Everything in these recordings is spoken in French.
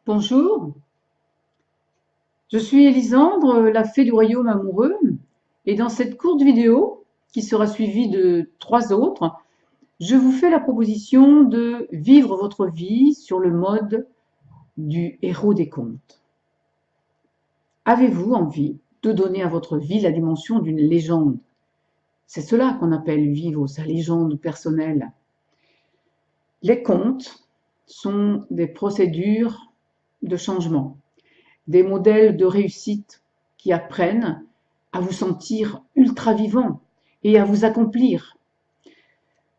Bonjour, je suis Élisandre, la fée du royaume amoureux, et dans cette courte vidéo, qui sera suivie de 3 autres, je vous fais la proposition de vivre votre vie sur le mode du héros des contes. Avez-vous envie de donner à votre vie la dimension d'une légende? C'est cela qu'on appelle vivre sa légende personnelle. Les contes sont des procédures de changement, des modèles de réussite qui apprennent à vous sentir ultra vivant et à vous accomplir.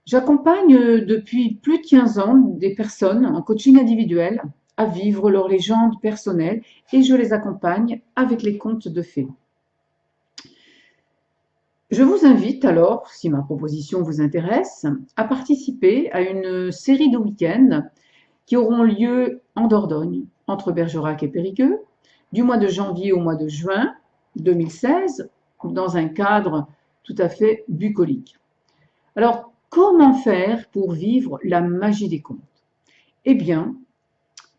J'accompagne depuis plus de 15 ans des personnes en coaching individuel à vivre leur légende personnelle et je les accompagne avec les contes de fées. Je vous invite alors, si ma proposition vous intéresse, à participer à une série de week-ends qui auront lieu en Dordogne, entre Bergerac et Périgueux, du mois de janvier au mois de juin 2016, dans un cadre tout à fait bucolique. Alors, comment faire pour vivre la magie des contes? Eh bien,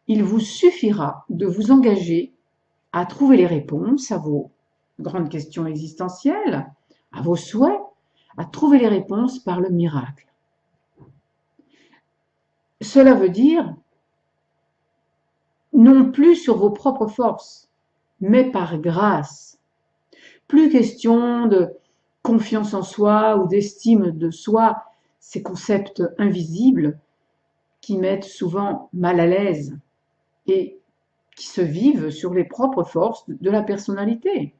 il vous suffira de vous engager à trouver les réponses à vos grandes questions existentielles, à vos souhaits, à trouver les réponses par le miracle. Cela veut dire non plus sur vos propres forces, mais par grâce. Plus question de confiance en soi ou d'estime de soi, ces concepts invisibles qui mettent souvent mal à l'aise et qui se vivent sur les propres forces de la personnalité.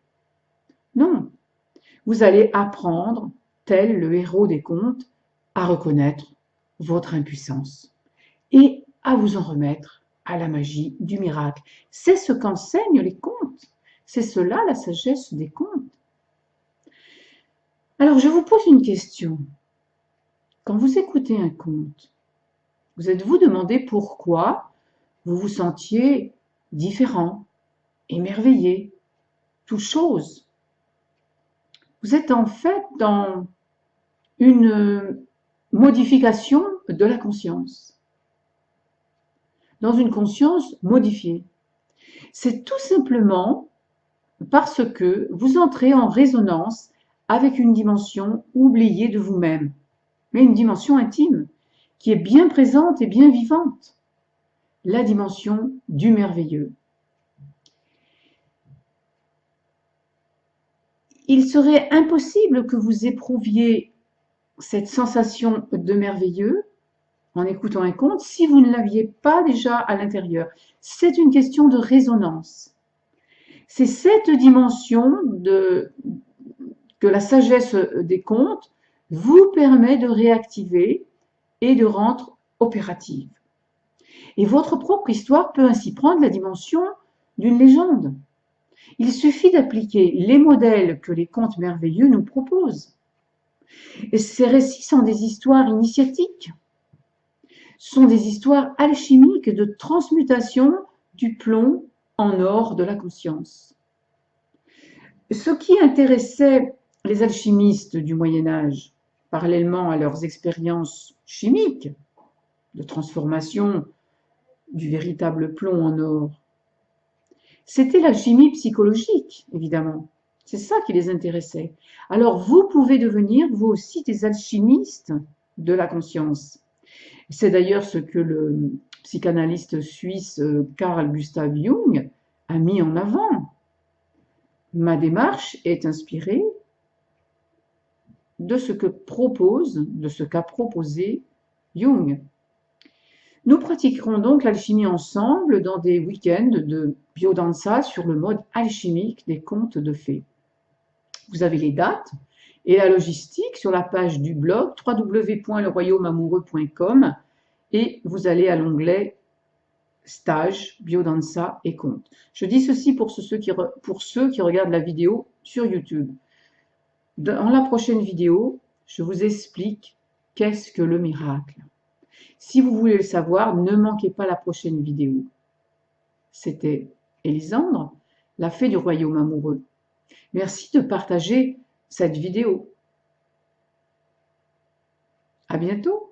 Non, vous allez apprendre, tel le héros des contes, à reconnaître votre impuissance et à vous en remettre à la magie du miracle. C'est ce qu'enseignent les contes. C'est cela la sagesse des contes. Alors je vous pose une question. Quand vous écoutez un conte, vous êtes-vous demandé pourquoi vous vous sentiez différent, émerveillé, toute chose? Vous êtes en fait dans une modification de la conscience, dans une conscience modifiée. C'est tout simplement parce que vous entrez en résonance avec une dimension oubliée de vous-même, mais une dimension intime qui est bien présente et bien vivante, la dimension du merveilleux. Il serait impossible que vous éprouviez cette sensation de merveilleux en écoutant un conte si vous ne l'aviez pas déjà à l'intérieur. C'est une question de résonance. C'est cette dimension que la sagesse des contes vous permet de réactiver et de rendre opérative. Et votre propre histoire peut ainsi prendre la dimension d'une légende. Il suffit d'appliquer les modèles que les contes merveilleux nous proposent. Et ces récits sont des histoires initiatiques, sont des histoires alchimiques de transmutation du plomb en or de la conscience. Ce qui intéressait les alchimistes du Moyen Âge, parallèlement à leurs expériences chimiques de transformation du véritable plomb en or, c'était l'alchimie psychologique, évidemment. C'est ça qui les intéressait. Alors vous pouvez devenir vous aussi des alchimistes de la conscience. C'est d'ailleurs ce que le psychanalyste suisse Carl Gustav Jung a mis en avant. Ma démarche est inspirée de ce qu'a proposé Jung. Nous pratiquerons donc l'alchimie ensemble dans des week-ends de biodanza sur le mode alchimique des contes de fées. Vous avez les dates et la logistique sur la page du blog www.leroyaumeamoureux.com et vous allez à l'onglet stage, biodanza et contes. Je dis ceci pour ceux qui regardent la vidéo sur YouTube. Dans la prochaine vidéo, je vous explique qu'est-ce que le miracle. Si vous voulez le savoir, ne manquez pas la prochaine vidéo. C'était Élisandre, la fée du royaume amoureux. Merci de partager cette vidéo. À bientôt.